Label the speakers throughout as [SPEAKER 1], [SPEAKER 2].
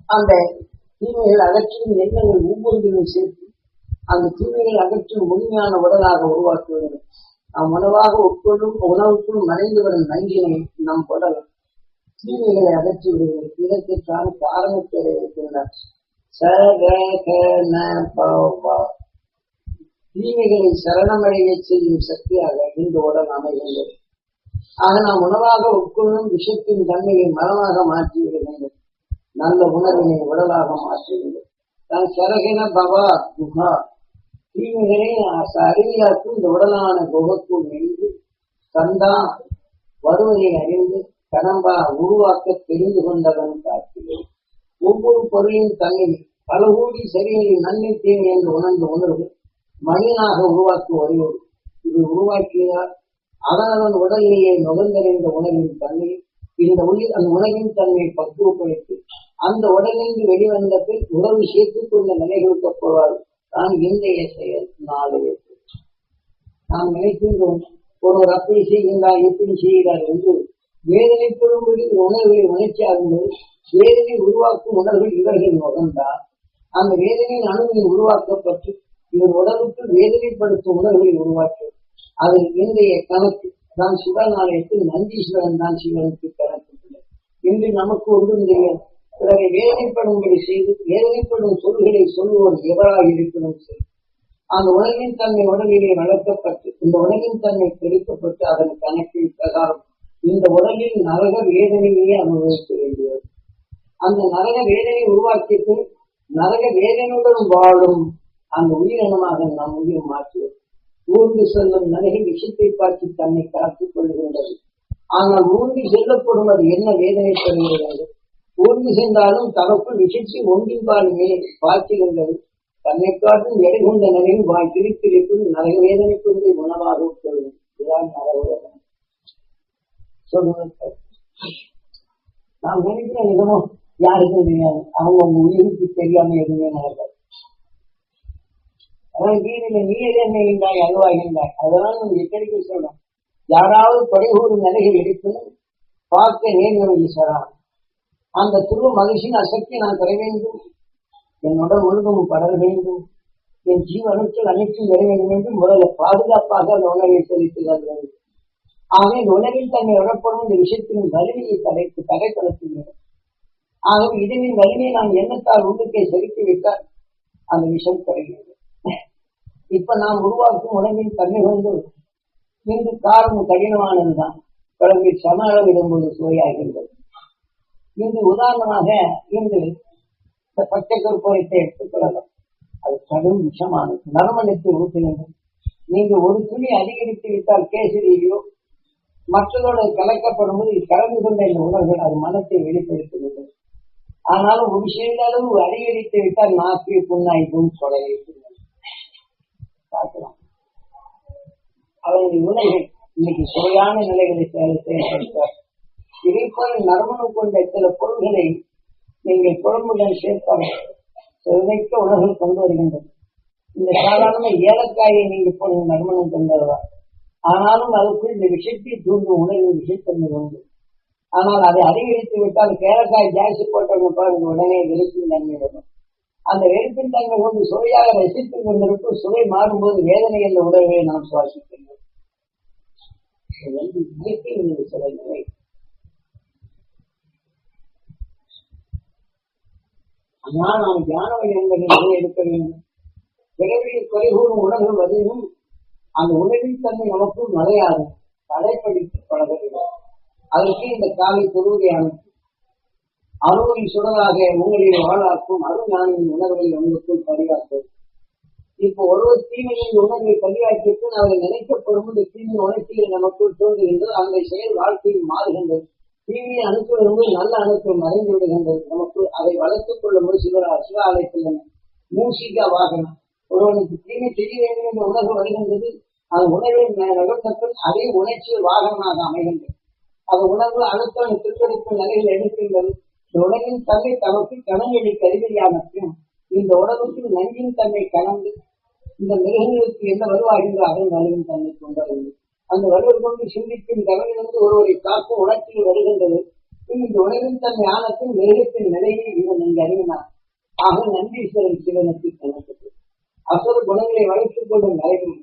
[SPEAKER 1] அந்த தீமைகள் அகற்றும் எண்ணங்கள் ஒவ்வொன்றிலும் சேர்த்து அந்த தீமைகள் அகற்றும் முழுமையான உடலாக உருவாக்குவது. நாம் உணவாக உட்கொள்ளும் உணவுக்குள் மறைந்து வரும் நஞ்சினை நம் உடல் தீமைகளை அகற்றி விடுகிறது. இதற்கான காரணத்தை இருக்கின்றார். தீமைகளை சரணமடைய செய்யும் சக்தியாக இந்த உடல் அமைகின்றது. ஆக நாம் உணவாக உட்கொள்ளும் விஷத்தின் தன்மையை மரமாக மாற்றி விடுகின்றது. நல்ல உணர்வினை உடலாக மாற்றுகிறது. தான் சரகன பவா குஹா தீமைகளை அறிவியாக்கும் இந்த உடலான குகக்குள் நின்று கந்தா வருவதை அறிந்து கடம்பா உருவாக்க தெரிந்து கொண்டவன் காட்டுகிறது. ஒவ்வொரு பொருளின் தன்மை பல கோடி சரிகளின் நன்மை தீமை என்று உணர்ந்த உணர்வு மனிதனாக உருவாக்கி வருவது. இது உருவாக்கியதால் அதனதன் உடலிலேயே நுகர்ந்தறிந்த உணர்வின் தன்மை இந்த உயிர் அந்த உணவின் தன்மையை பக்குவப்படுத்தி அந்த உடலிருந்து வெளிவந்த பின் உறவு சேர்த்துக் கொண்ட நிலைகளுக்கு போவார். தான் இன்றைய செயல் நாளைய நாம் நினைக்கின்றோம் ஒருவர் அப்படி செய்கின்றார் எப்படி செய்கிறார் என்று வேதனைப்படும்படி உணர்வுகளை உணர்ச்சியாகும்போது வேதனை உருவாக்கும் உணர்வுகள் இவர்கள் நுகர்ந்தார். அந்த வேதனையின் அணுவின் உருவாக்கப்பட்டு இவர் உடலுக்கு வேதனைப்படுத்தும் உணர்வுகளை உருவாக்கி அது இன்றைய கணக்கு தான் சிவநாலயத்தில் நந்தீஸ்வரன் தான் சிவனுக்கு கணக்கு. இன்று நமக்கு ஒன்றும் தெரியாது. பிறரை வேதனைப்படும்படி செய்து வேதனைப்படும் சொல்களை சொல்லுவோம் எவராக இருக்கணும் சரி. அந்த உணவின் தன்மை உடலிலே வளர்க்கப்பட்டு இந்த உணவின் தன்மை பெருக்கப்பட்டு அதன் கணக்கின் பிரகாரம் இந்த உடலில் நரக வேதனையே அனுபவிக்க வேண்டியது. அந்த நரக வேதனை உருவாக்கிட்டு நரக வேதனையுடன் வாழும் அந்த உயிரினமாக நம் உயிர் மாற்றுவது. ஊர்ந்து செல்லும் நரக விஷத்தை பார்த்து தன்னை காத்துக் கொள்கின்றது. ஆனால் ஊர்ந்து செல்லப்படும் அது என்ன வேதனைப்படுகிறது? ஊர்ந்து சென்றாலும் தனக்குள் விஷத்தை ஒன்றின்பாலுமே பார்க்கின்றது. தன்னை காட்டும் எடை கொண்ட நிலையில் திருப்பிருக்கும் நரக வேதனை கொண்டு உணவாக உட்கொள்ளும். இதுதான் நரக வேதனை சொல்லுவது. நாம் நினைக்கிற விதமும் யாருக்கும் தெரியாது. அவங்க உயிருக்கு தெரியாம எதுவுமே நடக்காது. அதான் வீதியில நீ எதென்றாய் அழுவாகின்றாய். அதெல்லாம் நம்ம எச்சரிக்கை சொல்லணும். யாராவது தொலைகூறு நிலைகள் இருக்கணும் பார்க்க நேர்வழி ஈஸ்வரா அந்த துருவ மகிழ்ச்சியின் அசக்தி நான் பெற வேண்டும். என்னோட முழுதும் படர வேண்டும். என் ஜீவனுக்கு அனைத்தும் பெற வேண்டும் என்று முதல்ல பாதுகாப்பாக அந்த உணர்வை செலுத்துகிறது. ஆக இந்த உணர்வில் தன்னை உணரப்படும் இந்த விஷயத்தின் வலிமையை தடைப்படுத்துகிறது. ஆகவே இதனின் வலிமையை நாம் எண்ணத்தால் உள்ளுக்கை செலுத்திவிட்டால் அந்த விஷயம் குறைகிறது. இப்ப நாம் உருவாக்கும் உணவின் தன்மை கொண்டு இன்று காரணம் கடினமானதுதான். பிறகு சம அளவிடும்போது சுவையாகின்றது. இன்று உதாரணமாக இன்று இந்த பச்சை கற்பூரத்தை எடுத்துக்கொள்ளலாம். அது கடும் விஷமானது. நறுமணத்தை ஊட்டுகின்றது. நீங்க ஒரு துணி அதிகரித்து விட்டால் கேசரியிலோ மற்றதோடு கலக்கப்படும் போது கலந்து கொண்ட இந்த உணர்வுகள் அது மனத்தை வெளிப்படுத்துகின்றது. ஆனாலும் ஒரு சிறித அளவு அதிகரித்து விட்டால் நாக்கு புண்ணாய்க்கும் கொலையை பார்க்கலாம். அவருடைய உணவுகள் இன்னைக்கு சுவையான நிலைகளை செயல்படுத்தார். இதே போல நறுமணம் கொண்ட சில பொருள்களை நீங்கள் குழம்புடன் சேர்த்தால் சுவைக்க உணவுகள் கொண்டு வருகின்றது. இந்த சாதாரண ஏலக்காயை நீங்க போடுங்க நறுமணம் கொண்டவா. ஆனாலும் அதுக்குள் இந்த விஷயத்தை தூண்டும் உணவின் விஷயத்தன்மை உண்டு. ஆனால் அதை அதிகரித்து விட்டால் ஏலக்காய் ஜாஸ்தி போட்டவங்க இந்த உடனே வெறுப்பின் தன்மை வரும். அந்த வெறுப்பின் தன்மை கொண்டு சுவையாக ரசித்துக் கொண்டிருக்கும். சுவை மாறும்போது வேதனை என்ற உணர்வை நாம் சுவாசிக்கின்றோம். இயற்கை சில நிலை. ஆனால் நாம் தியான வழி என்பதை எடுக்க வேண்டும். பிறவியில் குறைகூறும் உணர்வு வரையும் அந்த உணவின் தன்மை நமக்கும் மறையாது. தடைப்படித்து பழகிறது. அதற்கு இந்த காலை பொருளை அமைப்பு அருளின் சுடராக உங்களின் வாழாக்கும் அருஞானின் உணர்வை உங்களுக்குள் பதிவாக்கும். இப்போ ஒருவர் தீமையின் உணர்வை பதிவாக்கிட்டு அவரை நினைக்கப்படும் இந்த தீமையின் உணர்ச்சியில் நமக்குள் தோன்றுகின்றது. அந்த செயல் வாழ்க்கையில் மாறுகின்றது. தீமையை அனுப்புவது நல்ல அணுக்கள் மறைந்து விடுகின்றது. நமக்கு அதை வளர்த்துக் கொள்ளும் போது சிவாலயத்தில் மூசிக வாகனம் ஒருவனுக்கு தீமை செய்ய வேண்டும் என்ற உணர்வு வருகின்றது. அந்த உணர்வை நகர்த்தப்பில் அதே உணர்ச்சியில் வாகனமாக அமைகின்றது. அந்த உணர்வு அழுத்தம் திருப்பதிக்கும் நிலையில் எடுக்கின்றது. இந்த உணவின் தன்மை தனக்கு கணவெளி கருவியானத்தையும் இந்த உணவுக்கு நன்றின் தன்மை கலந்து இந்த மிருகங்களுக்கு என்ன வலுவாகின்ற அதன் வலுவின் தன்மை கொண்டது. அந்த வலுவை கொண்டு சிந்திக்கும் கடலிலிருந்து ஒருவரை காக்கும் உணர்ச்சியில் வருகின்றது. இந்த உணவின் தன்மை ஆனத்தின் மிருகத்தின் நிலையை இவன் இங்கு அறிவினார். ஆக நந்தீஸ்வரன் சிவனுக்கு கணக்கு அசுர குணங்களை வளர்த்துக் கொள்ளும் நிலையும்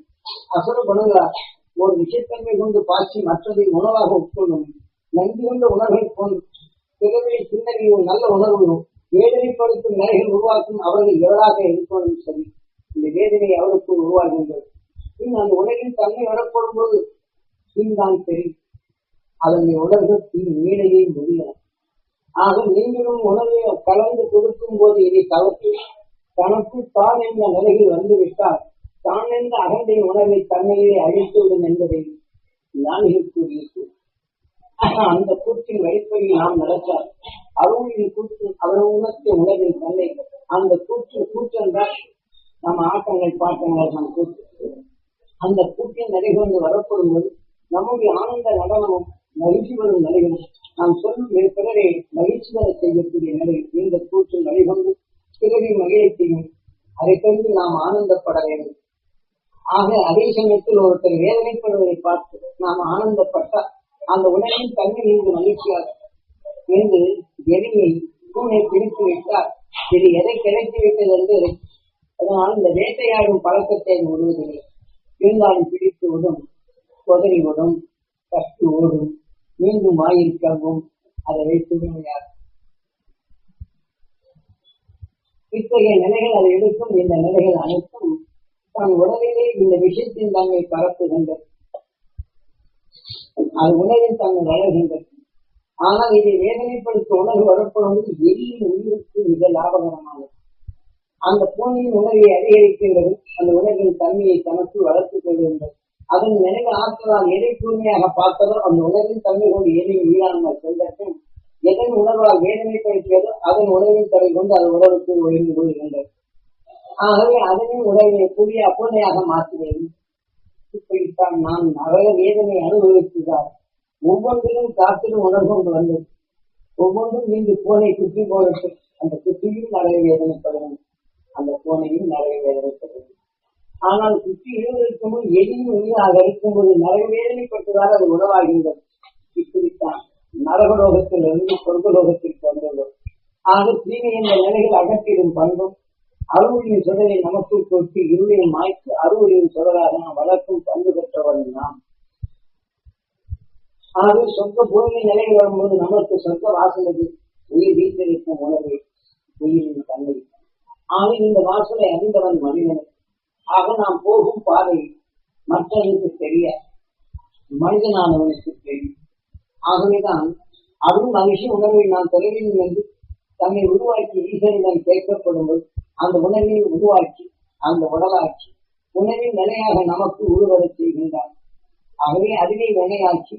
[SPEAKER 1] அசுர குணங்களால் ஒரு விஷயத்தன்மை கொண்டு பாய்ச்சி மற்றதை உணவாக உட்கொள்ளும் நன்றி கொண்ட உணர்வை கொண்டு பிறவியை பின்னணியும் நல்ல உணர்வும் வேதனைப்படுத்தும் நிலைகள் உருவாக்கும் அவர்கள் எவராக இருக்கணும் சரி இந்த வேதனை அவருக்கு உருவாகின்றது. பின் அந்த உலகின் தன்மை வரப்படும் போது பின்தான் தெரியும் அதனை உணர்வு பின் நீடையை முடியலாம். ஆக நீங்களும் உணவை கலந்து கொடுக்கும் போது இதை தவிர்த்து தனக்கு தான் என்ற நிலையில் வந்துவிட்டால் தான் என்ற அகந்தை உணவை தன்மையை அழித்துவிடும் என்பதை ஞானிகள் கூறியிருக்கு. அந்த கூற்றின் வழிப்படியில் நாம் நடத்தால் அவர்களின் கூற்று அவர் உணர்த்திய உணவின் தன்னை அந்த கூற்றென்றால் நம்ம ஆட்டங்கள் பாட்டங்கள் நம் கூற்று அந்த கூற்றின் நடைகொண்டு வரப்படும் போது நம்முடைய ஆனந்த நடனமும் மகிழ்ச்சி வரும் நிலையும் நாம் சொல்லும் பிறரை மகிழ்ச்சி வர செய்யக்கூடிய நிலை இந்த கூற்றின் நடைகொண்டு பிறரை மகிழ செய்யும். அதை கொண்டு நாம் ஆனந்தப்பட வேண்டும். ஆக அதே சமயத்தில் ஒருத்தர் வேதனைப்படுவதை பார்த்து நாம் ஆனந்தப்பட்டால் அந்த உணவின் தன்மை இங்கு மகிழ்ச்சியாக என்று எளிமை பூனை பிடித்து விட்டால் இது எதை கிடைத்து விட்டது என்று அதனால் இந்த வேட்டையாடும் பழக்கத்தை விடுவதில்லை. இருந்தாலும் பிடித்து விடும், கொதறி விடும், கற்று ஓடும், மீண்டும் வாயிருக்கவும் அதை வைத்து முடியாது. இத்தகைய நிலைகள் அதை எடுக்கும். இந்த நிலைகள் அனைத்தும் தன் உடலிலே இந்த விஷயத்தின் தன்மை பரப்புகின்றது. அது உணவின் தன்மை வளர்கின்றது. ஆனால் இதை வேதனைப்படுத்த உணர்வு வரப்படுவது எளிய உயிருக்கு மிக லாபகரமானது. அந்த பூனையின் உணவை அதிகரிக்கின்றது. அந்த உணவின் தன்மையை தனக்கு வளர்த்துக் கொள்கின்றது. அதன் நினைவு ஆற்றலால் எதை கூர்மையாக பார்ப்பதோ அந்த உணவின் தன்மை கொண்டு எதையும் வீழாமல் சென்றதும் எதன் உணர்வால் வேதனைப்படுத்தியதோ அதன் உணவின் தன்மை கொண்டு அது உடலுக்கு ஒழிந்து கொள்கின்றது. ஆகவே அதனின் உணவினை புதிய அப்பூனையாக மாற்றுகிறது. இப்படித்தான் நான் நரக வேதனை அனுபவித்ததால் ஒவ்வொன்றிலும் காத்திலும் உணர்வு கொண்டு வந்தது. ஒவ்வொன்றும் மீண்டு பூனை குத்தி போடட்டு அந்த குத்தியும் நரக வேதனைப்படுகிறது, அந்த பூனையும் நரக வேதனைப்படுகிறது. ஆனால் குத்தி இழுவதற்கு முன் எதிரும் உயிராக இருக்கும்போது நரக வேதனைப்பட்டதால் அது உணவாகின்றது. இப்படித்தான் நரகலோகத்திலிருந்து சொர்க்கலோகத்திற்கு வந்துள்ளோம். ஆக தீமை என்ற நிலைகள் அகற்றிடும் பண்பும் அறுவடையின் சுடரை நமக்குள் கொட்டி இருளையை மாய்த்து அறுவடையின் சுடராக நாம் வளர்க்கும் பண்பு பெற்றவர்கள் நாம். ஆகவே சொந்த பூமியின் நிலையில் வரும்போது நமக்கு சொந்த வாசலுக்கு உயிர் வீட்டிருக்கும் உணர்வை உயிரின் தன்மை. ஆக இந்த வாசலை அறிந்தவன் மனிதன். ஆக நாம் போகும் பாதை மற்றவனுக்கு தெரிய மனிதனானவனுக்கு தெரியும். ஆகவேதான் அருள் மகிழ்ச்சி உணர்வை நாம் பெற வேண்டும் என்று தன்னை உருவாக்கி ஈசனிடம் கேட்கப்படும்போது அந்த உணர்வை உருவாக்கி அந்த உடலாக்கி உணவின் நிலையாக நமக்கு உருவரச் செய்கின்றான். ஆகவே அறிவை வினையாக்கி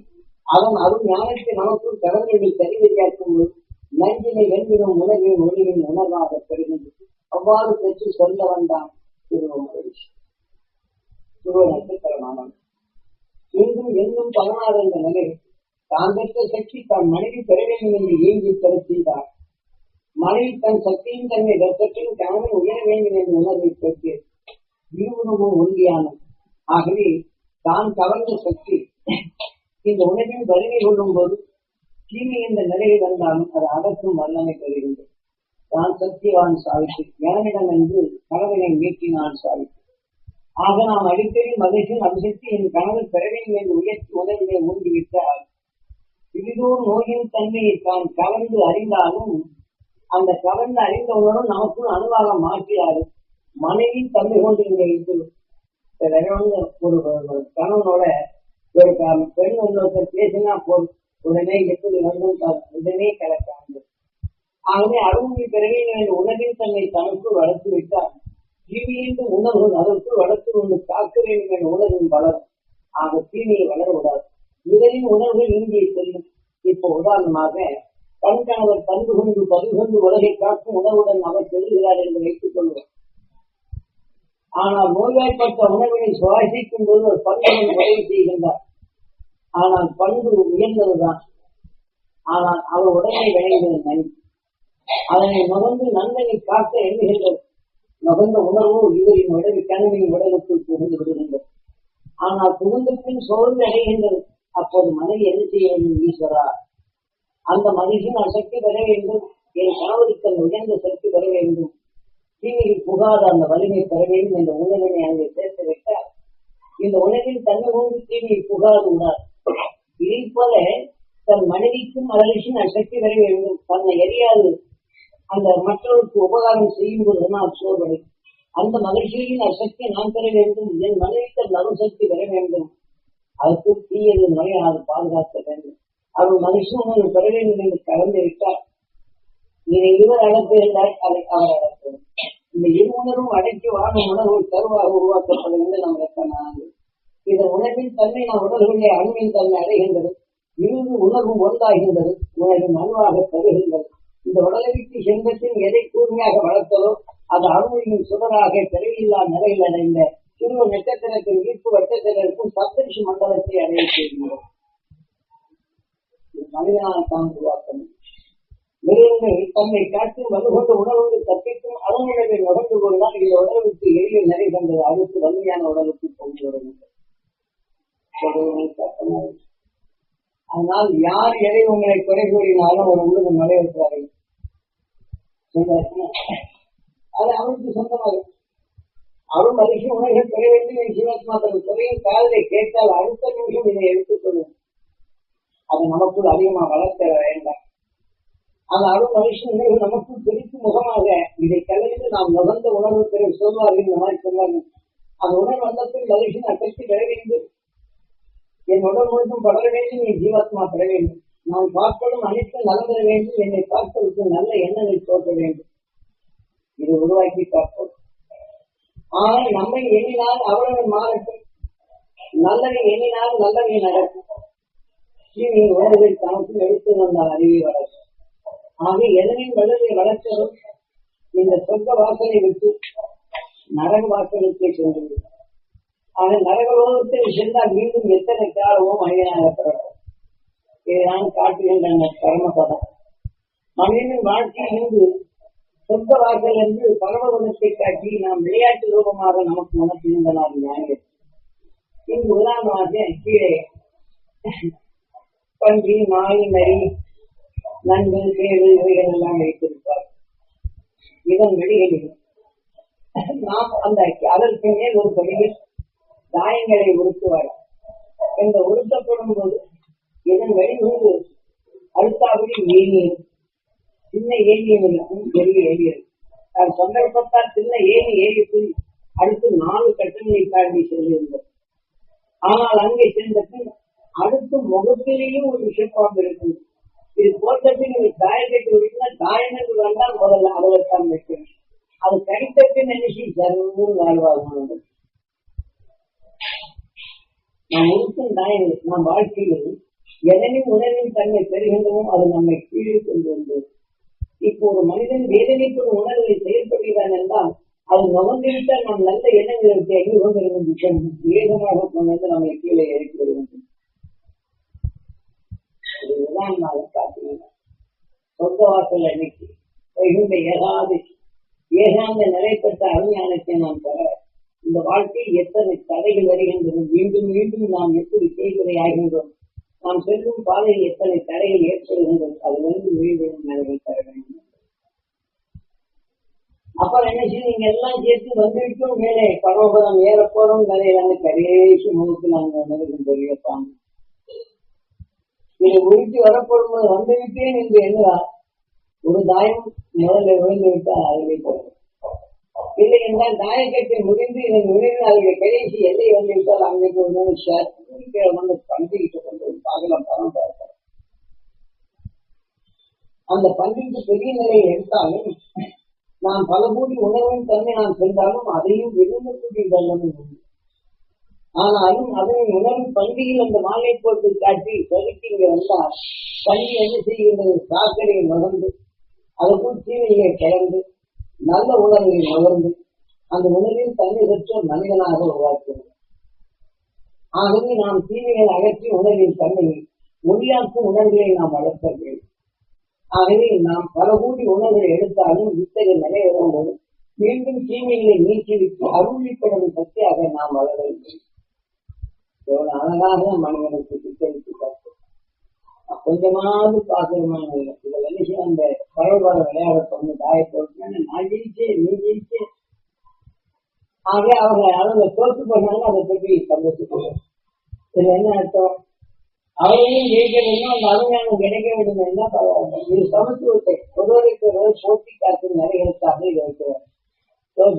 [SPEAKER 1] அதன் அருள் ஞானத்தை நமக்குள் கடவுளை சரிவரியாக்கும் போது நஞ்சினை வெண்பிடும் உணர்வின் ஒளிவின் உணர்வாக பெறுகின்றது. அவ்வாறு பெற்று சொல்ல வந்தான் துருவநட்சத்திரமானவன். இன்றும் எங்கும் பலனாத இந்த நிலை தான் பெற்ற சக்தி தான் மனைவி பெற வேண்டும் என்று ஏங்கி பெற செய்தார். மனைவி தன் சக்தியின் தன்மை பெற்றற்றின் கணவன் உயர வேண்டும் என்ற உணர்வை பெற்று இருவரும் ஒன்றியானது. ஆகவே தான் கவர்ந்த சக்தி இந்த உணவின் வலிமை கொள்ளும் போது தீமை என்ற நிலையில் வந்தாலும் அது அகற்றும் வல்லமை பெறுகின்றது. தான் சக்திவான் சாவித்து ஞானிடம் என்று கணவனை மீட்டினான் சாவித்து. ஆக நாம் அடிக்கடி மகிழ்ச்சியின் அபிசக்தி என் கணவன் பெற வேண்டும் என்று உயர்த்தி உணர்வினை மூழ்கிவிட்டால் இதுதோர் நோயின் தன்மையை தான் கவர்ந்து அறிந்தாலும் அந்த கவர்ந்து அறிந்த உணர்வும் நமக்குள் அணுவாக மாற்றியாரு மனைவியின் தன்மை கொண்டு இங்க இருக்குது. ஒரு கணவனோட ஒரு பெண் ஒருத்தர் பேசினா போதும் உடனே எப்படி வந்து உடனே கலக்காது. ஆகவே அருள்மொழி பிறகு உணவின் தன்னை தனக்குள் வளர்த்து விட்டால் தீமையின் உணர்வு அதற்குள் வளர்த்து கொண்டு காக்க வேண்டும் என்ற உணர்வின் வளரும். ஆக தீமையை வளர விடாது. இதனின் உணர்வு இங்கே செல்லும். இப்போ உதாரணமாக கண் கணவர் பண்பு கொண்டு பதிவு கொண்டு உலகை காக்கும் உணவுடன் அவர் செல்கிறார் என்று வைத்துக் கொள்வோம். ஆனால் நோய்வாய்ப்பட்ட உணவினை சுவாசிக்கும் போது ஒரு பண்புடன் உதவி செய்கின்றார். ஆனால் பண்பு உயர்ந்ததுதான். ஆனால் அவர் உடனே விளைந்தது நன்றி. அதனை நுகர்ந்து நன்மையை காக்க எண்ணுகின்றது. நுகர்ந்த உணர்வு இவரின் உடலில் கணவனின் உடலுக்குள் புகுந்து விடுகின்றது. ஆனால் புகுந்தத்தின் சோர்ந்து அடைகின்றது. அப்போது மனைவி என்ன செய்ய வேண்டும்? ஈஸ்வரா, அந்த மனுஷன் சக்தி பெற வேண்டும். என் கணவருக்கு அந்த உயர்ந்த சக்தி பெற வேண்டும், தீமையில் புகாத அந்த வலிமை பெற வேண்டும் என்ற உணர்வினை அங்கே சேர்த்து வைத்தால் இந்த உணவின் தன்மை கொண்டு தீமையில் புகாது உணர். இதை போல தன் மனைவிக்கும் மகளிஷும் சக்தி பெற வேண்டும், தன்னை எரியாது அந்த மற்றவருக்கு உபகாரம் செய்யும் போது நான் சோர்வடை அந்த மகிழ்ச்சியின் அசக்தியை நான் பெற வேண்டும், என் மனைவிக்கு நறு சக்தி பெற வேண்டும், அதற்கு தீயது நுழையாது பாதுகாக்க வேண்டும், அவள் மகிழ்ச்சியும் பெற வேண்டும் என்று கலந்து விட்டார். இதை இவர் அழைப்பு என்றால் அதை அவர் அழைப்பது. இந்த இருவுணரும் அடக்கி வாழும் உணர்வு கருவாக உருவாக்கப்படும் என்று நாம் எத்தனாங்க. இந்த உணர்வின் தன்மை நாம் உணர்வுடைய அணுவின் தன்மை அடைகின்றது, இருந்து உணர்வு ஒன்றாகின்றது, உணர்வின் அணுவாக பெறுகின்றது. இந்த உடலவிற்கு செல்வத்தின் எதை கூர்மையாக வளர்த்ததோ அது அணுவின் சுடராக பிறவில்லா நிலையில் அடைந்த சிறு நட்சத்திரத்தின் ஈர்ப்பு வட்டத்திற்கும் சப்தரிஷி மண்டலத்தை அடைய செய்கின்றோம். மனிதனால் தான் உருவாக்கணும். மிருகங்கள் தன்னை காட்டும் வலுகொண்ட உணர்வு தப்பிக்கும் அணுநிலையை உடம்பு கொண்டால் இந்த உடலுக்கு எளிய நிலை கண்டது, அடுத்து வலிமையான உடலுக்கு கொண்டு வருகின்றது. அதனால் யார் எதை உங்களை குறை கூறினாலும் ஒரு உள்ளது நுழைவிட்டார்கள், அது அவருக்கு சொந்தமாக அவரும் மகிழ்ச்சி உணர்வை பெற வேண்டும் என் ஜீவாத்மா தன் குறையும் காதலை கேட்டால் அடுத்த நிமிஷம் இதை எடுத்துக்கொள்ளும். அது நமக்குள் அதிகமாக வளர்த்த வேண்டாம். அந்த அருள் மகிழ்ச்சி உணர்வு நமக்குள் பிரித்து முகமாக இதை கலந்து நாம் நுகர்ந்த உணர்வு பெற சொல்வார்கள். இந்த மாதிரி சொல்வார்கள், அந்த உணர்வு வந்தத்தில் மகிழ்ச்சி அசக்தி பெற வேண்டும், என் உடல் முழுதும் படர வேண்டும், என் ஜீவாத்மா பெற வேண்டும், நான் பார்ப்பதும் அனைத்தும் நலம்பெற வேண்டும், என்னை பார்ப்பதற்கு நல்ல எண்ணங்கள் தோற்ற வேண்டும். இதை உருவாக்கி பார்ப்போம். ஆனால் நம்மை எண்ணினால் அவ்வளவு மாறட்டும், நல்லதை எண்ணினால் நல்லதை நடக்கும். தீமையின் உணர்வை தனக்கு எடுத்து வந்தால் அறிவை வளர்க்கும். ஆக எதனின் வலுவை வளர்த்ததும் இந்த சொந்த வாசலை விட்டு நரக வாசலுக்கே சென்றது. ஆக நரகலோகத்தில் சென்றால் மீண்டும் எத்தனை காலமோ மனிதனாகப்படும். இதுதான் காட்டுகின்ற கர்மபதம். மனிதனின் வாழ்க்கையிலிருந்து சொந்த வாசல் என்று பரமபதத்தை காட்டி நாம் விளையாட்டு ரூபமாக நமக்கு உணர்த்துகின்றனர் ஞானிகள். இங்கு உதாரணமாக கீழே பன்றி, நாய், நரி, நன்கு, கேடு இவைகள் எல்லாம் வைத்திருப்பார். இதன் வெளிகளில் நாம் அந்த அதற்கு மேல் ஒரு படியில் தாயங்களை உருட்டுவார். இந்த உருட்டப்படும் போது இதன் வெளிவந்து அடுத்தாபடி ஏனியது, சின்ன ஏனியம் இருக்கும், பெரிய ஏனியம். அது சந்தர்ப்பத்தால் சின்ன ஏனி ஏறியத்தில் அடுத்து 4 கட்டங்களை தாண்டி செல்கின்றது. ஆனால் அங்கே சென்ற பின் அடுத்து முகத்திலேயும் ஒரு விஷப்பாம்பு இருக்கும். இது போட்டப்பின் ஒரு காயக்கட்டி விட்டால் காயங்கள் வந்தால் முதல்ல அதற்கான வைக்கணும். அது கடித்த பின் நினைச்சு சர்வம் வாழ்வாக நாம் இருக்கும் காயங்கள் நம் வாழ்க்கையில் எதனின் உணர்வின் தன்மை பெறுகின்றனோ அது நம்மை கீழே கொண்டு வந்தது. இப்போ ஒரு மனிதன் வேதனைப்படும் உணர்வை செயல்படுகிறான் என்றால் அது நுகர்ந்துவிட்டால் நாம் நல்ல எண்ணங்களுக்கு எங்கு கொண்டிருக்கும் விஷயம் வேகமாக கொண்டு வந்து நம்மை கீழே இறக்கி வருகின்றன. இதுதான் நான் காட்டுகிறேன். சொந்த வாசல் அன்னைக்கு வைகுண்ட ஏகாந்த நிறைப்பட்ட அருஞானத்தை நாம் பெற இந்த வாழ்க்கையில் எத்தனை தடைகள் வருகின்றன, மீண்டும் மீண்டும் நாம் எப்படி செய்வதை ஆகின்றோம், நாம் செல்லும் பாதையில் எத்தனை தடைகள் ஏற்படுகின்றது, அது வந்து மீண்டும் நிலைகள் பெற வேண்டும். அப்புறம் என்ன செய்ய, நீங்க எல்லாம் சேர்த்து வந்துவிட்டோம், மேலே பரமபதம் ஏறப்போறோம், நிலையிலான கடைசி முகத்தில் நாங்கள் நிலைக்கும் பெரியப்பாங்க. இதை உருட்டி வரப்படும் போது வந்துவிட்டேன் என்று எண்ணுவார். ஒரு தாயம் முதல்ல விழுந்து விட்டால் அதிலே போகும். இல்லை என்றால் தாயக்கட்டை முடிந்து இதன் முடிந்து அதில் கடைசி எல்லை வந்து விட்டால் அங்கே வந்து பண்டிகிட்டு கொண்டு பார்க்கலாம். பணம் பார்க்கலாம். அந்த பண்டிகை பெரிய நிலையை எடுத்தாலும் நாம் பல கூடி உணர்வின் தன்மை நாம் சென்றாலும் அதையும் விரும்பக்கூடிய தன்மை உண்டு. ஆனாலும் அதனை உணர்வு பண்டிகையில் அந்த மாலை போட்டு காட்டி செலுத்தி இங்கே வந்தால் பண்டி என்ன செய்கின்றது, சாக்கடையை நுகர்ந்து அதற்குள் தீமையை கலந்து நல்ல உணர்வை நுகர்ந்து அந்த உணர்வின் தன்மை பெற்ற மனிதனாக உருவாக்கிறது. ஆகவே நாம் தீமைகளை அகற்றி உணர்வின் தன்மையை ஒளியாக்கும் உணர்வுகளை நாம் வளர்க்க வேண்டும். ஆகவே நாம் பல கூடி உணர்வுகளை எடுத்தாலும் இத்தகைய நிலை வரும்போது மீண்டும் தீமைகளை நீக்கிவிட்டு அருளிப்படும் சக்தியாக நாம் வளர வேண்டும். எவ்வளவு அழகாக மனிதனுக்கு சித்தரித்து பார்த்தோம். கொஞ்சமாவது பாசகமான இல்லை. இதை நினைச்சு அந்த பரவபாத விளையாட பொண்ணு தாயை போட்டு நான் ஜெயிச்சேன் நீ ஜெயிச்சேன். ஆக அவங்க தோற்று போனாலும் அதை பற்றி சந்தோஷப்படுவோம். இதுல என்ன அர்த்தம்? அவரையும் ஜெயிக்க வேண்டும், அந்த அருஞானம் கிடைக்க வேண்டும் என்றால் பரவாயில்ல. இது சமத்துவத்தை ஒருவருக்கு ஒருவர் போட்டி காக்கும் நிலைகளுக்காக இதை வைக்கிறார்.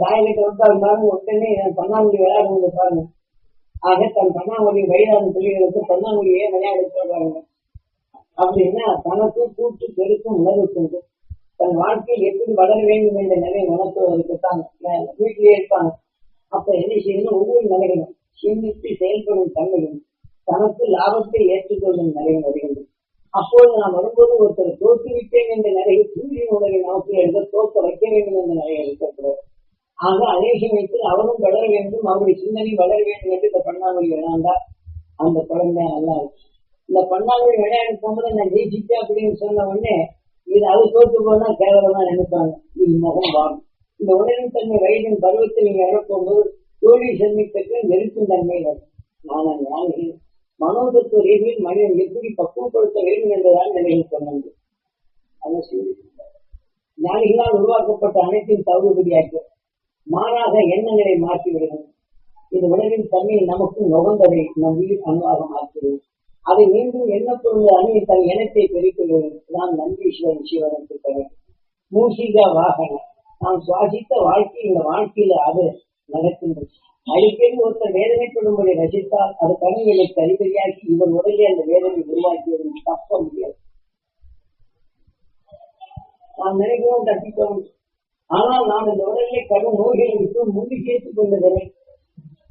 [SPEAKER 1] தாயகத்தை விட்டாலும் உடனே பண்ணாமொழி விளையாடுவது பாருங்க. ஆக தன் பண்ணாமொழி வயதான பிள்ளைகளுக்கு பண்ணாமொழியே விளையாட சொல்றாங்க. அப்படின்னா தனக்கு கூட்டு பெருக்கும் உணர்வு கொண்டு தன் வாழ்க்கையில் எப்படி வளர வேண்டும் என்ற நிலை உணர்த்துவதற்குத்தான் வீட்டிலே இருப்பாங்க. அப்ப என்ன செய்யணும்? ஒவ்வொரு நிலைகளும் சிந்தித்து செயல்படும் தன்மையும் தனக்கு லாபத்தை ஏற்றுக்கொள்ளும் நிலையும் வருகின்றது. அப்போது நாம் வரும்போது ஒருத்தர் தோற்றுவிட்டேன் என்ற நிலையை சூரியன் உலகை நமக்கு எழுத தோற்க வைக்க வேண்டும் என்ற நிலையை எடுக்கப்படுவது. ஆக அதே சமயத்தில் அவரும் வளர வேண்டும், அவருடைய சிந்தனை வளர வேண்டும் என்று இந்த பண்ணாமொழி விளையாண்டார். அந்த குழந்தை நல்லா இருக்கு. இந்த பண்ணாமொழி விளையாட போகும்போது நான் ஜெயிச்சிட்டேன் அப்படின்னு சொன்ன உடனே இது அது தோற்று போனா கேவலமா நினைப்பாங்க. இது முகம் வாங்கும். இந்த உடலின் தன்மை வயதின் பருவத்தில் நீங்க இறக்கும்போது தோல்வி சந்திப்பதற்கு நெருக்கும் தன்மை வரும். நான் ஞானிகள் மனோதத்துவ ரீதியில் மனிதன் எப்படி பக்குவப்படுத்த வேண்டும் என்றுதான் நிலையில் சொன்னது. அதை ஞானிகளால் உருவாக்கப்பட்ட அனைத்தின் தகுதியாக்க மாறாக எண்ணங்களை மாற்றிவிடுகிறது. இந்த உலகின் தன்மையை நமக்கு நுகர்ந்ததை நம் உயிர் அணுவாக மாற்றுகிறது. அதை மீண்டும் எண்ணப்பொழுது அணுகி தன் எண்ணத்தை பெருக்கிறது. நான் நந்தீஸ்வரன் சிவனுக்கு தரும் மூசிகா வாகனம் நாம் சுவாசித்த வாழ்க்கை இந்த வாழ்க்கையில அது நடக்கின்றது. அடிக்கடி ஒருத்தர் வேதனைப்படும்படி ரசித்தால் அது கருவிகளை கரிபறியாக்கி இவர் உடனே அந்த வேதனை உருவாக்கியது தப்ப முடியாது. நாம் நினைக்கிறோம் தப்பித்தோம். ஆனால் நாம் இந்த உடலை கடும் நோய்களை விட்டு முந்தி சேர்த்துக் கொண்டதனை.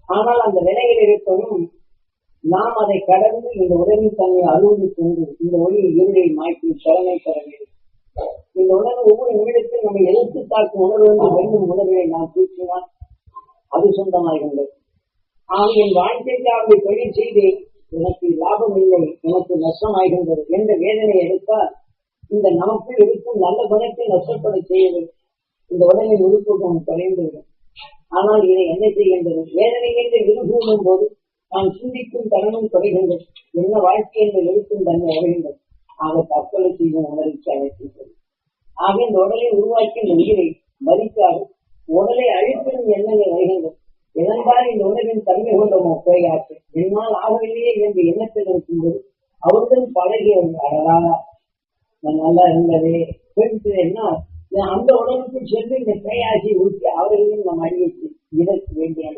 [SPEAKER 1] ஆனால் அந்த நிலையில் இருப்பதும் நாம் அதை கடந்து இந்த உடலின் தன்மை அலுவலி கொண்டு இந்த ஒளியில் இருளை மாற்றி திறமை பெற வேண்டும். இந்த உணர்வு ஒவ்வொரு நிமிடத்தில் நம்ம எதிர்த்து தாக்கும் உணர்வு வெல்லும் உணர்வை நாம் தூக்கினால் அது சொந்தமாகின்றது. ஆக என் வாழ்க்கைக்காக தொழில் செய்து எனக்கு லாபம் இல்லை, எனக்கு நஷ்டமாகின்றது என்ற வேதனை எடுத்தால் இந்த நமக்குள் இருக்கும் நல்ல குணத்தை நஷ்டப்பட செய்வது இந்த உடலின் உறுப்புகள் குறைந்துவிடும். ஆனால் இதை என்ன செய்கின்றது? வேதனை என்று விரும்பும் போது நாம் சிந்திக்கும் தருணம் குறைகின்றது. என்ன வாழ்க்கை என்று இருக்கும் தன்மை வருகின்றது. ஆக தற்கொலை செய்யும் உணர்ச்சி அழைக்கின்றது. ஆக இந்த உடலை உருவாக்கி இந்த உயிரை மதிக்காது உடலை அழிப்பிடும் எண்ணங்கள் வருகின்றது. இழந்தால் இந்த உணர்வின் தன்மை கொண்டமோ குறையாற்று என்னால் ஆகவில்லையே என்று எண்ணத்தில் இருக்கும்போது அவருடன் பழகிய அழகா நல்லா இருந்ததே என்ன அந்த உடலுக்கு சென்று இந்த பேயாசி ஊற்றி அவர்களையும் நம் அடியேற்றி இதற்கு வேண்டிய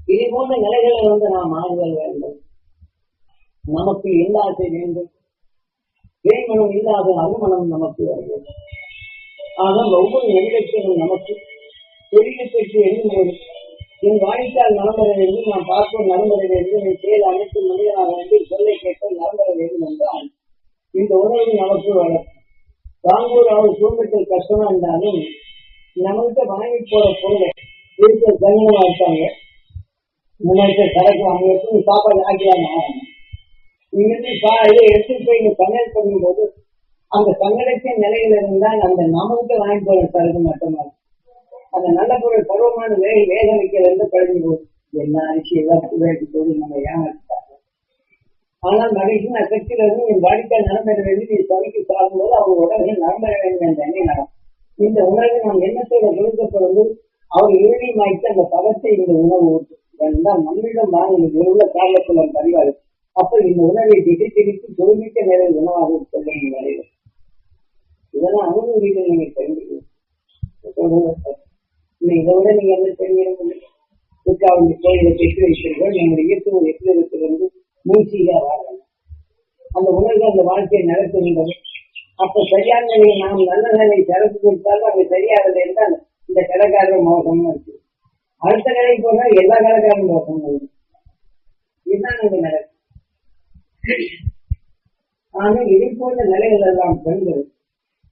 [SPEAKER 1] இதே போன்ற நிலைகளை நாம் ஆறுதல் வேண்டும். நமக்கு இல்லாத வேண்டும், இறைமனம் இல்லாத அருமணம் நமக்கு வருகிறது. ஆனால் ஒவ்வொரு நிமிடத்திலும் நமக்கு தொழிலை பெற்று எழுதும்போது என் வாய்க்கால் நலம்பெற வேண்டும், நான் பார்ப்போம் நலம்பெற வேண்டும், என் செயல் அனைத்து மனிதனாக வேண்டும், சொல்லை கேட்போம் நலம்பெற வேண்டும் என்றால் இந்த உணர்வு நமக்கு வளரும். வாங்கூர் அவர் குடும்பத்தில் கஷ்டமா இருந்தாலும் நம்மகிட்ட வாங்கி போற பொருளை இருக்கிற கண்ணியமா இருக்காங்க. முன்னாடி சரக்கு வாங்க சாப்பாடு ஆக்கியாங்க. இங்கிருந்து இதை எடுத்துட்டு போய் இங்க சமையல் பண்ணும் போது அந்த சங்கடத்தின் நிலையில இருந்தால் அந்த நம்மகிட்ட வாங்கி போற சரக்கு மட்டுமா அந்த நல்ல பொருள் பருவமான வேக வைக்கிறது கழிஞ்சு போகுது. என்ன அரிசி எல்லாத்துக்கும் வேட்டு போது நம்ம ஏமாற்றிட்டாங்க. ஆனால் மகிழ்ச்சியின் அக்கத்தில் இருந்து என் வாடிக்கையால் நலம்பெற வேண்டும், நீ சமைக்கு சாகும்போது அவங்க உடனே நலம்பெற வேண்டும் என்ற எண்ணம் நடக்கும். இந்த உணர்வை நாம் எண்ணத்தோட கொடுக்கப்படும்போது அவர் இறுதி மாய்த்து அந்த பதத்தை இந்த உணவு ஊற்றும் என்றால் நம்மிடம் வாங்க உள்ள காலத்துல பதிவாரு. அப்ப இந்த உணவை திசை திரித்து பொறுமிக்க நேர உணவாக சொல்ல வரையும் இதெல்லாம் அனுமதிகள் நீங்க தெரிஞ்சுக்கணும். இதை விட நீங்க என்ன தெரிஞ்சுக்கணும்? துர்காவுடைய கோயிலை பெற்று வைக்கிறீர்கள். நம்முடைய இயக்கம் எப்படி இருக்கிறது? மூச்சியா வாழணும். அந்த உணர்வு அந்த வாழ்க்கையை நடத்துகின்றது. அப்ப சரியான நிலையை நாம் நல்ல நிலையை சரக்கு கொடுத்தாலும் அது சரியாகலை என்றால் இந்த கடைக்காரர் மோசமா இருக்கு. அடுத்த கடை போனா எல்லா கடைக்காரும் மோசம் இதுதான் அங்க நடக்கும். ஆனால் இதை போன்ற நிலைகள் எல்லாம் பெண்கள்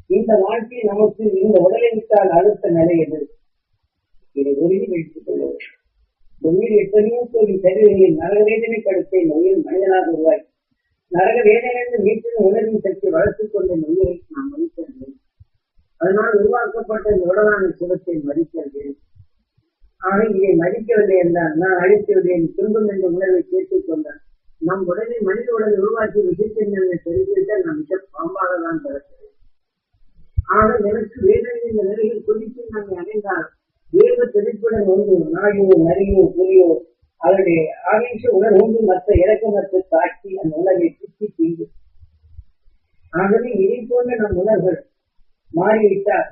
[SPEAKER 1] இந்த வாழ்க்கை நமக்கு இந்த உடலை விட்டால் அடுத்த நிலை எது? இதை உறுதி வைத்துக் கொள்வது. இந்த உயிர் எத்தனையோ கோடி சரீரங்களில் நரக வேதனைப்படுத்த இந்த உயிர் மனிதனாக உருவாக்கி நரக வேதனையிலிருந்து மீட்டும் உணர்வின் சக்தி வளர்த்துக் கொண்ட இந்த உயிரை நாம் மதிக்க. அதனால் உருவாக்கப்பட்ட இந்த உடலான சுகத்தை மதிக்கிறது. ஆக இதை மதிக்கவில்லை என்றால் நான் அழித்துவிடுவேன் திரும்பும் என்ற உணர்வை கேட்டுக் கொண்டான். நம் உடனே மனித உடலை உருவாக்கிய விஷயத்தை தெரிஞ்சுவிட்டால் நம் மிக பாம்பாக தான் பிறக்கிறது. ஆனால் எனக்கு வேதனை இந்த நிலையில் குறித்து நாங்கள் அடைந்தால் வேத தெளிப்புடன் ஒன்று நாயோ நரியோ புலியோ அதனுடைய ஆவேச உணர்வு மற்ற இறக்கமற்ற தாக்கி அந்த உணர்வை சுற்றி தீண்டு. ஆகவே இதை போன்ற நம் உணர்வுகள் மாறிவிட்டால்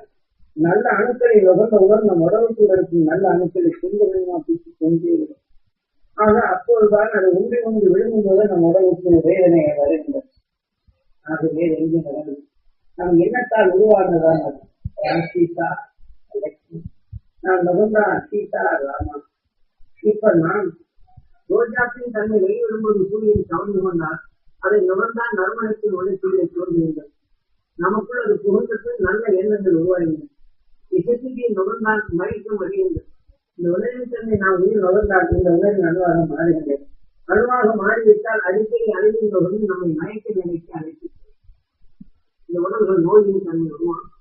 [SPEAKER 1] நல்ல அணுக்களை நுகர்ந்தவுடன் நம் உடலுக்குள் இருக்கும் நல்ல அணுக்களை கொஞ்சம் கொஞ்சமாக தூக்கி கொண்டே விடும். ஆக அப்பொழுதுதான் அது ஒன்றை ஒன்று விழுங்கும் போது நம் உடலுக்கு வேதனை வருகின்றது. ஆகவே எங்கு நடந்தது நம் எண்ணத்தால் உருவானதான் சீதா லட்சுமி, நான் நுகர்ந்தா சீதா ராமா. இப்ப நான் ரோஜாத்தின் தன்னை வெளியிடும்போது சூரியன் கவர்ந்து கொண்டால் அதை நுகர்ந்தான் நறுமணத்தின் உழைப்பிலே தோன்றுகின்றது. நமக்குள் அது புகுந்தது நல்ல எண்ணங்கள் உருவாகின்றன. இசையை நுகர்ந்தால் மயக்கம் வருகின்றது. இந்த உணர்வின் தன்மை நாம் உயிர் நுகர்ந்தால் இந்த உணர்வின் அணுவாக மாறுகின்றது. அணுவாக மாறிவிட்டால் அடிக்கடி அழிவில் நுகர்ந்து நம்மை மயக்க நிலைக்கு அழைத்து இந்த உணர்வுகள் நோயின் தன்மை உருவாகும்.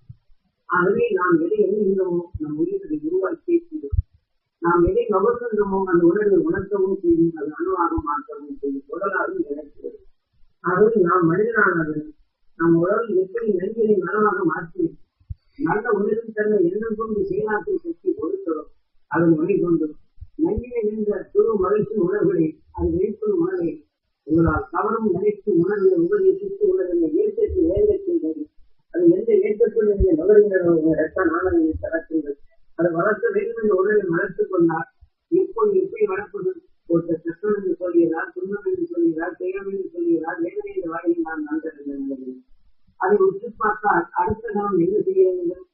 [SPEAKER 1] ஆகவே நாம் எதை எண்ணுகின்றோமோ நம் உயிர்களை உருவாக்கியே செய்யும். நாம் எதை நுகர்கின்றோமோ அந்த உணர்வை உணர்த்தவும் செய்யும், அது அணுவாக மாற்றவும் செய்யும், உடலாக நிலைக்கிறது. ஆகவே நாம் மனிதனானது நம் உடல் எப்படி நன்றியை மரமாக மாற்றி நல்ல உணர்வின் தன்மை எண்ணம் கொண்டு செயலாற்றும் சக்தி கொடுக்கிறோம். அதன் வழி கொண்டு நன்றியை என்ற துரு மகிழ்ச்சி உணர்வுகளை அது வெளிப்படும் உணர்வை உங்களால் கவரும் நினைத்து உணர்வுகளை உபதேசித்து உணர்வுகளை ஏற்றத்தை வேகத்தின்றது. அது எந்த ஏற்றத்தில் நீங்கள் நுகர்கின்றனோ உங்கள் ரத்த நாணங்களை தரக்கின்றது. அதை வளர்க்க வேண்டும் என்ற உணர்வை வளர்த்துக் கொண்டால் எப்படி வளர்ப்பது? ஒருத்தர் கஷ்டம் என்று சொல்கிறார், துன்பம் என்று சொல்கிறார், துயரம் என்று சொல்கிறார், வேதனை என்ற வாயில் நான் நன்றது. அதை உற்று பார்த்தால் அடுத்த நாம் என்ன செய்ய வேண்டும்?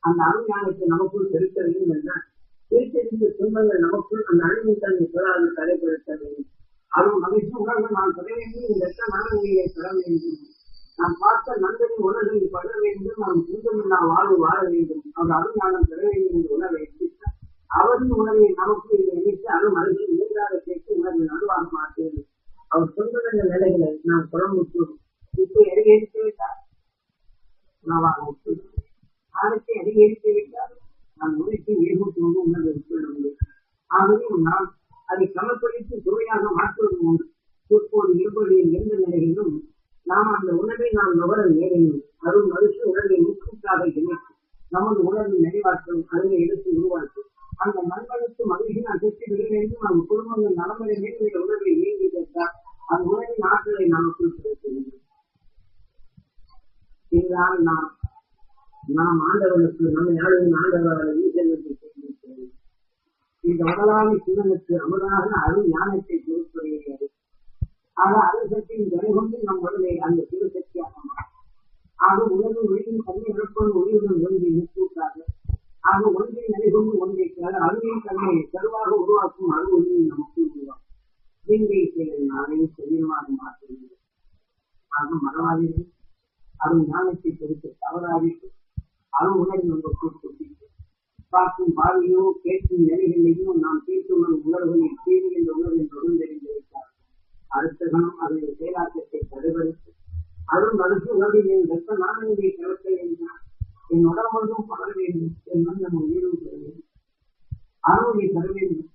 [SPEAKER 1] அந்த அணுஞானத்தை நமக்குள் செலுத்த வேண்டும் என்றால் பிரித்தெறிந்த துன்பங்கள் நமக்குள் அந்த அணுவின் தன்மை பெறாது தடைப்படுத்த வேண்டும். அவன் மகிழ்ச்சி உணர்வு நான் பெற வேண்டும், இந்த ரத்த நாணங்களை பெற வேண்டும். நாம் பார்த்த நண்பரின் உணர்வில் பட வேண்டும், நாம் துன்பமில்லா வாழ்வு வாழ வேண்டும், அவர் அணுஞானம் பெற வேண்டும் என்ற உணர்வை எதிர்த்தார். அவரின் உணர்வை நமக்கு இதை இணைத்து அணு மகிழ்ச்சி இயங்காத கேட்டு உணர்வின் அணுவாக மாற்றுகிறது. அவர் சொந்த நிலைகளை நாம் புறமுற்று இப்போ அதிகரித்து விட்டார். உணவாக ஆரத்தை அதிகரித்து விட்டால் நாம் உழைத்து ஏற்பட்டு உணர்வை விட்டுவிட முடியும். ஆகவே நாம் அதை சமப்படுத்தி சுவையாக மாற்றுவது உண்டு. இப்போது இருப்பதில் எந்த நிலையிலும் நாம் அந்த உணவை நாம் நுகர நேரிடும் அருள் மகிழ்ச்சி உணர்வை முற்றாக இணைத்து நமது உணர்வை நினைவாற்றும் அறிவை எடுத்து உருவாக்கி அந்த நண்பனுக்கு மகிழ்ச்சி நான் பெற்று விட வேண்டும், நம் குடும்பங்கள் நலமுறை மேல் உணர்வை இயங்கி பெற்றால் அந்த உணவின் ஆற்றலை நமக்குள் கிடைக்க வேண்டும். இதனால் நாம் ஆண்டவனுக்கு நம்மை ஆளும் ஆண்டவரை ஈசனுக்கு செய்திருக்கிறது. இந்த உடலாமை சிவனுக்கு அமுதாக அருள் ஞானத்தை பொறுப்படைகிறது. ஆக அருள்சக்தியின் துணை கொண்டு நம் உடலை அந்த சிவசக்தியாக மாறும். ஆக உணர்வு ஒளியின் தன்மை இழப்பது ஒளியுடன் ஒன்றை முக்கூட்டாக ஆக ஒன்றை நிலைகொண்டு ஒன்றை அருளின் தன்மையை கருவாக உருவாக்கும் அருள் ஒளியை நமக்கு உருவாக்கும். தீங்கை செயல் நாளையும் சரீரமாக மாற்றுகிறது. ஆக மறவாதீர்கள், அருள் ஞானத்தை பொறுத்து தவறாதீர்கள். அருள் உணர்வு நமக்கு கொட்டிட்டு பார்க்கும் பார்வையோ கேட்கும் நிலைகளையும் நாம் கேட்கும் உணர்வுகளில் தீர்வு என்ற உணர்வின் தொடர்ந்தறிந்து வைத்தார். அடுத்த கணம் அதனுடைய செயலாக்கத்தை தடைபடுத்து அருள் மனசு உணர்வில் என் ரத்த நாணயங்களை கலக்க வேண்டும், என் உடம்பொழுதும் படர வேண்டும், என் மண் நம்ம உயிரும் பெற வேண்டும், அருளை பெற வேண்டும்.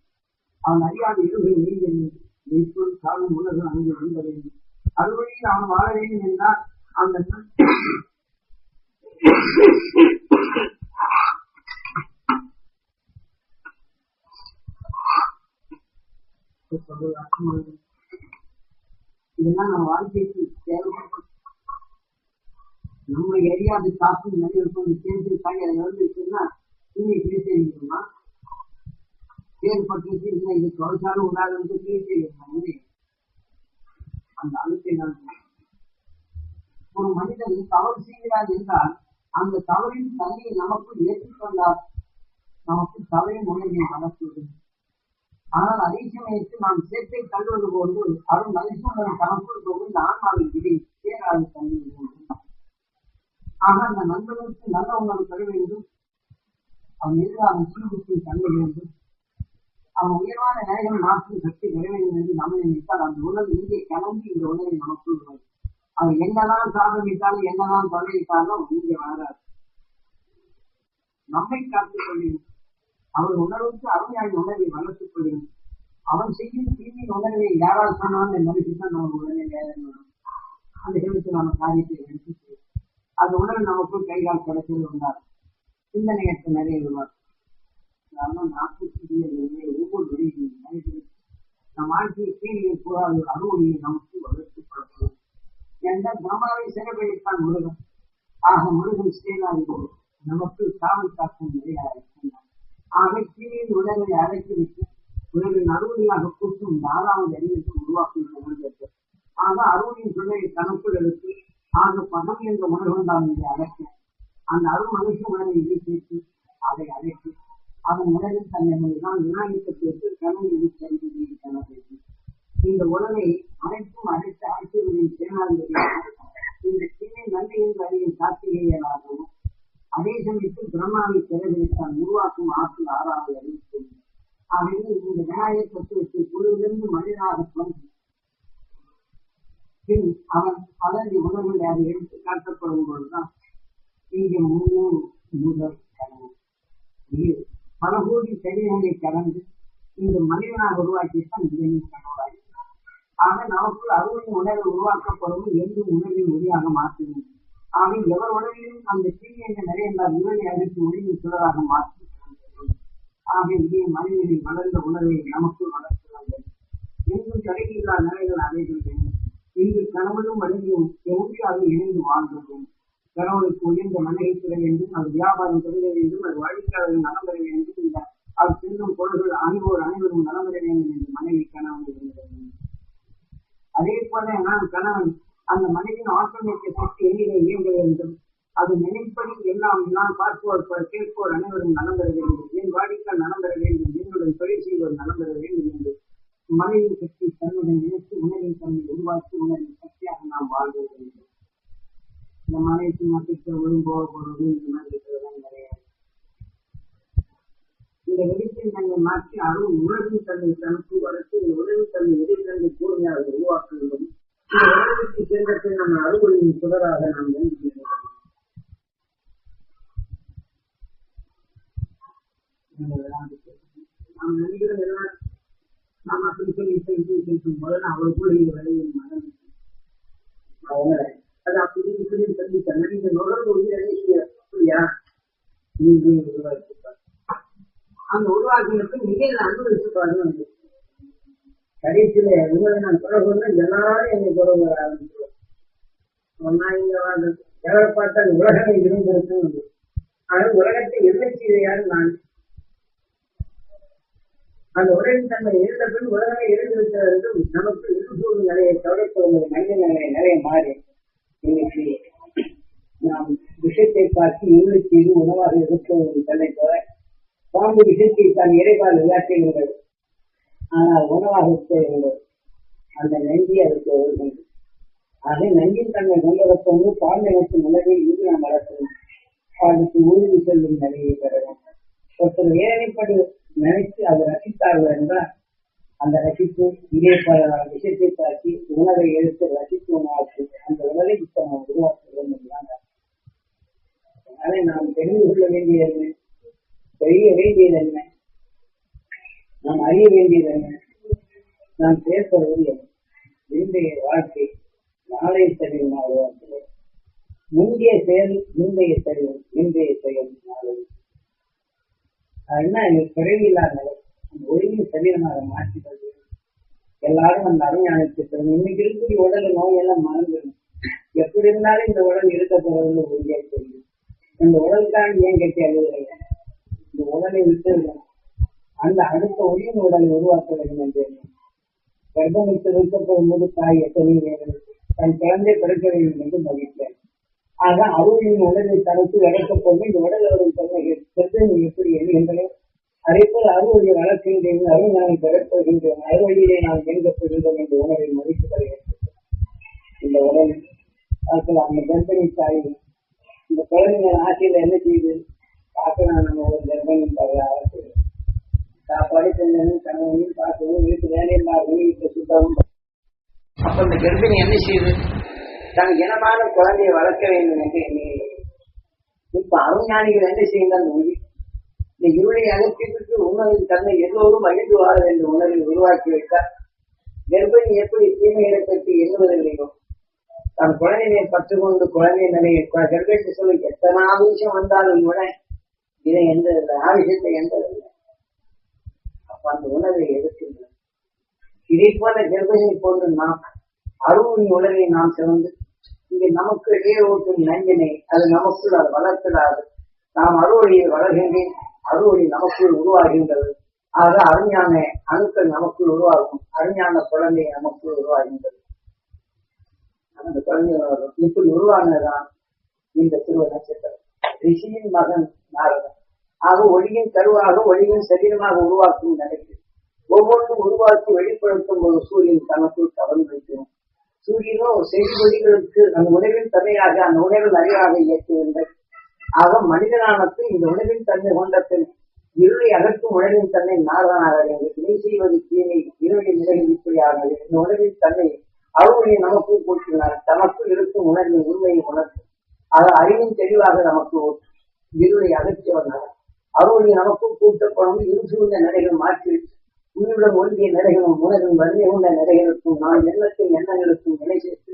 [SPEAKER 1] அவன் அறியாத இருவை நீங்க வேண்டும், எப்பொழுது காணும் உணர்வு அங்கு எழுத வேண்டும். அறுவழியில் அவன் வாழ வேண்டும் என்றால் அந்த இதெல்லாம் நம்ம வாழ்க்கைக்கு தேவைப்படும். நம்ம எரியாது காக்கும் நிறைய சேர்ந்து அதை வந்துருச்சுன்னா இன்னைக்கு பேசினா செயல்பட்டு இல்லை இது தொடர்ச்சாலும் உதாரணத்துக்கு பேசி அந்த அழுத்தை நான் ஒரு மனிதன் தவறு செய்கிறார் என்றால் அந்த தவறின் தன்மையை நமக்குள் ஏற்றுக்கொண்டால் நமக்கு தவறின் உணர்வை வளர்த்துவது. ஆனால் அதே சமயத்தில் நாம் சேர்த்தை கண்டுவது போது அருள் மகிழ்ச்சியுடன் தனக்குள் போது இந்த ஆன்மாவை விதை சேராது தண்ணி வேண்டும். ஆக அந்த நண்பனுக்கு நல்ல உணர்வு பெற வேண்டும், அவன் எதிராக சீர்திருத்தி தள்ள வேண்டும், அவன் உயர்வான நிலைகள் மாற்றும் சக்தி பெற வேண்டும் என்று நம்ம நினைத்தால் அந்த உணர்வு இங்கே கிளம்பி இந்த உணர்வை நமக்குள் வரும். அவர் என்னதான் சாதமிட்டாலும் என்னதான் தொலைவிட்டாலும் இங்கே வளராது. நம்மை காத்துக் கொள்ளும் அவர் உணர்வுக்கு அருமையான உணர்வை வளர்த்துக் கொள்ளும். அவன் செய்யும் தீமை உணர்வை யாரால் சொன்னாலும் மனுஷன் நம்ம உடனே வேதனை வரும். அந்த சமயத்தில் நம்ம காரியத்தை எடுத்து செய்யும். அந்த உணர்வு நமக்குள் கைகால் கிடைச்சது உண்டாகும். சிந்தனையற்ற நிறைய உருவாக்கும். அதனால நாட்டுக்குரிய ஒவ்வொரு வழியிலும் மனிதனும் நம் வாழ்க்கையை கீழே கூடாத ஒரு அறுவடையை நமக்கு வளர்த்துப்படணும். என்ற பிரம்மாவை சிறைபிடித்தான் முருகன். ஆக முருகன் ஸ்ரீநாதி நமக்கு காவல் காக்கும் நிறைய இருக்கின்றான். ஆக கீழே உடலை அழைத்துவிட்டு உலகின் அறுவடையாக கூட்டும் தாராவது அறிவிற்கு உருவாக்கும் உணர்ந்தது. ஆக அறுவடையின் சொல்லையை தனக்குள் எடுத்து ஆக பதம் என்ற உணர்வுண்டான் என்று அழைக்க அந்த அருள் மனுஷ உணர்வை இணைத்து அதை அழைத்து அதன் உணர்வில் தன்னை தான் விநாயகத்திற்கு கனவு சென்று இந்த உணவை அனைத்தும் அழைத்து ஆட்சியர்களின் சேனாதிபதியாக இந்த கீழே நன்மை என்று அறிவின் கார்த்திகேயனாகவும் அதே சமயத்தில் பிரம்மாவை சிறைபிடித்தான் உருவாக்கும் ஆற்றல் ஆறாவது அறிவித்தது. ஆகவே இந்த விநாயகர் தத்துவத்தை குழுவிலிருந்து மனிதனாக தோன்றி பின் அவன் அதனை உணர்வுகளை அதை எடுத்து காட்டப்படும் பொழுதுதான் இங்கே முதல் கனவு பல கோடி சரீரங்களை கடந்து இந்த மனிதனாக உருவாக்கித்தான் இதனின் கனவாய். ஆக நமக்குள் அறுவடையின் உணர்வு உருவாக்கப்படும் என்று உணர்வின் ஒளியாக மாற்றுவோம். ஆக எவர் உணர்விலும் அந்த தீமை என்ற நிறைய உணர்வை அழைத்து ஒளியின் சுடராக மாற்றி ஆக இதே மனிதனை வளர்ந்த உணர்வை நமக்குள் வளர்க்கிறார்கள். எங்கும் கடையில்லா நிலைகள் அடைகள் வேண்டும். இங்கு கணவனும் மனைவியும் எவ்வளவு இணைந்து வாழ்ந்தோம். கணவனுக்கு உயர்ந்த மனைவி பெற வேண்டும், அது வியாபாரம் தொடர வேண்டும், அது வாடிக்கையாளர்கள் நலம் பெற வேண்டும், இந்த அது செல்லும் பொருள்கள் அனைவரும் நலம் பெற வேண்டும் என்று மனைவி கணவன் இருந்தது. அதே போல நான் கணவன் அந்த மனைவியின் ஆசிரியத்தை சக்தி எண்ணிலே இயங்க வேண்டும். அது நினைப்படி எல்லாம் நான் பார்ப்போர் கேட்போர் அனைவரும் நலம் பெற வேண்டும், என் வாடிக்கையால் நலம் பெற வேண்டும், என்னுடன் தொழில் செய்வோர் நலம் பெற வேண்டும் என்று மனைவி சக்தி தன்னுடன் நினைத்து உணவின் தன்னை உருவாக்கி உணவின் சக்தியாக நாம் வாழ்ந்து வேண்டும். இந்த மனைவிக்கு மத்திய ஒழுங்கோக போவது இந்த மாதிரி இருக்கிறதெல்லாம் கிடையாது. இந்த வெளிப்பின் தன்னை மாற்றி அருள் உணவின் தன்னை தனக்கு வளர்த்து இந்த உணவின் தன்னை எதிர்கண்டு கூர்மையாக உருவாக்க வேண்டும். இந்த உணவுக்கு சேர்ந்தத்தை நம்ம அறுவடையின் சுடராக நாம் வேண்டுகிறோம். நாம் நினைக்கிறோம் எல்லாம் நாம் அப்படி சொல்லி கேட்கும் போது அவருக்குள்ள வரையும் மனம் அவங்க அது அப்படி சொல்லி சந்தித்தாங்க. நீங்க நுகர்வு அப்படியா நீங்க உருவாக்கிப்பார் அந்த உருவாக்கினத்தை நிகழ்ல அனுபவிச்சுப்பாரு. வந்து கடைசியில உங்களை நான் தொடர்புன்னா எல்லாரும் என்னை தொடர்பு ஆரம்பிச்சிருவோம். எவரை பார்த்தா உலகமே இருந்திருக்கும். ஆனால் உலகத்தை என்ன செய்தையாரு நான் அந்த உலகின் தன்மை இருந்த பின் உலகமே இருந்திருக்கிறது. நமக்கு இருசூழ் நிலையை கவலைப்படுவது மனித நிலையை நிறைய மாறி இன்னைக்கு நாம் விஷயத்தை பார்த்து இருளுக்கு இது உணவாக இருக்கிறது தன்னை போல பாம்பு விஷயத்தை தான் இறைவால் விளையாட்டுகிறது. ஆனால் உணவாக இருக்கிறது அந்த நன்றி அதுக்கு வருகிறது. ஆக நஞ்சின் தன்மை கொண்டதற்கு பாம்பினத்து உணவை இங்கு நாம் வளர்க்கணும். அதுக்கு ஊழி செல்லும் நிலையை பெறணும். ஒருத்தர் வேதனைப்படு நினைத்து அதை ரசித்தார்கள் என்றால் அந்த ரசிப்பு இதே பல விஷயத்தை தாக்கி உணவை எடுத்து ரசித்து உணவாக்கி அந்த உணவை இப்ப நாம் உருவாக்க வேண்டும். அதனால நாம் தெரிந்து கொள்ள வேண்டியது என்ன, தெரிய வேண்டியது என்ன, நாம் அறிய வேண்டியது என்ன, நாம் செயற்படுவது என்ன. இன்றைய வாழ்க்கை நாளைய செயல் நாம் உருவாக்குவோம். முந்தைய செயல் முந்தைய செயல், இன்றைய செயல் நாளை. அதுதான் எனக்கு குறைவில்லாத அந்த ஒழுங்கின் சரீரமாக மாற்றிக்கிறது. எல்லாரும் அந்த அருஞானத்தை இன்னைக்கு இருக்கக்கூடிய உடல் நோயெல்லாம் மறந்துடும். எப்படி இருந்தாலும் இந்த உடல் இருக்க போறதுல உறுதியா தெரியும். இந்த உடல் தான் ஏன் கட்டி அழுவதில்லை. இந்த உடலை விட்டு அந்த அடுத்த ஒளியின் உடலை உருவாக்க வேண்டும் என்று கர்ப்பமிட்டு வைக்கப்படும் போது தாய் எத்தனை வேண்டும் தன் குழந்தை பிறக்க வேண்டும் என்று மகிழ்ந்தேன். ஆக அருளின் உடலை தனக்கு இறக்கப்படும் இந்த உடல் அவரின் தன்மை எப்படி என்கின்றன. அதே போல் அறுவழியை வளர்க்கின்றேன், அருள் நான் பெறப்படுகின்றேன், அறுவழியிலே நாம் எங்கப்படுகின்றோம் என்ற உணவை மதிப்பு தருகின்றோம். இந்த உடல் பார்க்கலாம். அந்த கர்ப்பிணி தாய் இந்த குழந்தைகள் ஆட்சியில என்ன செய்யுது பார்க்கலாம். நம்ம ஒரு கர்ப்பிணி தாய் சாப்பாடு செஞ்சனும் கணவனையும் பார்க்கவும் வீட்டு வேலையும் பார்க்கணும், வீட்டை சுத்தமும். அப்ப இந்த கர்ப்பிணி என்ன செய்யுது, தன் இனமான குழந்தையை வளர்க்க வேண்டும் என்று எண்ணுகிறது. இப்ப அருஞானிகள் என்ன செய்யுங்க, அந்த உயிர் இந்த இருளை அகற்றிவிட்டு உணவின் தன்னை எல்லோரும் மகிழ்ந்து வாழ வேண்டும் உணர்வை உருவாக்கி வைத்தார். கர்ப்பிணி எப்படி தீமைகளை பற்றி எண்ணுவதில்லையோ தன் குழந்தையை பற்று கொண்டு குழந்தை நிலையை கர்ப்பிணி சொல்லி எத்தனை ஆவேசம் வந்தாலும் கூட இதை எந்ததில்லை, ஆவேசத்தை எந்ததில்லை. அப்ப அந்த உணர்வை எதிர்க்கின்றன. இதை போல கர்ப்பிணி போன்று நாம் அருவின் உணர்வை நாம் சிறந்து இங்கே நமக்கு இடையே ஊட்டும் நஞ்சினை அது நமக்குள் அது வளர்க்கிறாது. நாம் அறுவழியை வளர்கின்றேன், அறுவழி நமக்குள் உருவாகின்றது. ஆக அருஞான அணுக்கள் நமக்குள் உருவாகும், அருஞான குழந்தை நமக்குள் உருவாகின்றது. அந்த குழந்தை இப்படி உருவானதுதான் இந்த திருவ நட்சத்திரம். ரிஷியின் மகன் நாரதன். ஆக ஒளியின் கருவாக ஒளியின் சரீரமாக உருவாக்கும் நினைக்கு ஒவ்வொன்றும் உருவாக்கி வெளிப்படுத்தும் ஒரு சூரியன் தனக்குள் கவர்ந்து வைக்கணும். சூரியனும் செடிகொடிகளுக்கு அந்த உணவின் தன்மையாக அந்த உணவின் அறிவாக இயக்குகின்றது. ஆக மனிதனானது இந்த உணவின் தன்மை கொண்டத்தில் இருளை அகற்றும் உணவின் தன்மை நாரதனாக வேண்டும். இணை செய்வது தீமை இருளை நிலையில் இப்படியாக இந்த உணவின் தன்மை அருள்வழி நமக்கும் கூட்டினார். தமக்குள் இருக்கும் உணர்வின் உண்மையை உணர்த்தும். ஆக அறிவின் தெளிவாக நமக்கு இருளை அகற்றியவனாக அருள்வழி நமக்கும் கூட்டப்படும். இரு சூழ்ந்த நிலைகள் மாற்றி உயிருடன் ஒன்றிய நிலைகளும் உணர்வின் வலிமை கொண்ட நிலைகளுக்கும் நான் எண்ணத்தின் எண்ணங்களுக்கும் நிலை சேர்த்து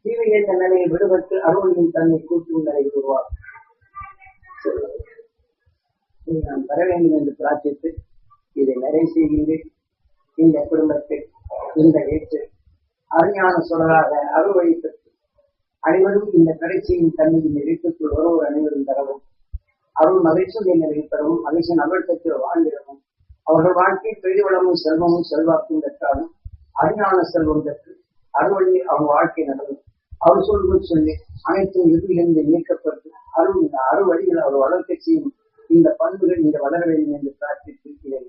[SPEAKER 1] தீமை என்ற நிலையை விடுபட்டு அருள்வழியின் தன்னை கூட்டும் நிலையில் உருவாகும். நான் பெற வேண்டும் என்று பிரார்த்தித்து இதை நிறைவு செய்கின்றேன். இந்த குடும்பத்தை இந்த வீட்டில் அருஞான சுடராக அருள்வழி பெற்று அனைவரும் இந்த கடைசியின் தன்மை இந்த வீட்டுக்குள் ஒருவர் அனைவரும் தரவும் அருள் மகிழ்ச்சியுடைய நிலையில் பெறவும் மகிழ்ச்சியின் அமிழ்தத்தில் வாழ்ந்திடவும் அவர்கள் வாழ்க்கை பெரிவளமும் செல்வமும் செல்வாக்கும் பெற்றாலும் அருஞான செல்வம் பெற்று அருள்வழி அவங்க வாழ்க்கை நடக்கும். அவர் சொல்வது சொல்லி அனைத்தும் இறுதியிலிருந்து நீக்கப்பட்டு அருள் வழியில் அவர் வளர்க்க செய்யும் இந்த பண்புகள் இங்க வளர வேண்டும் என்று பிரார்த்தித்து இதை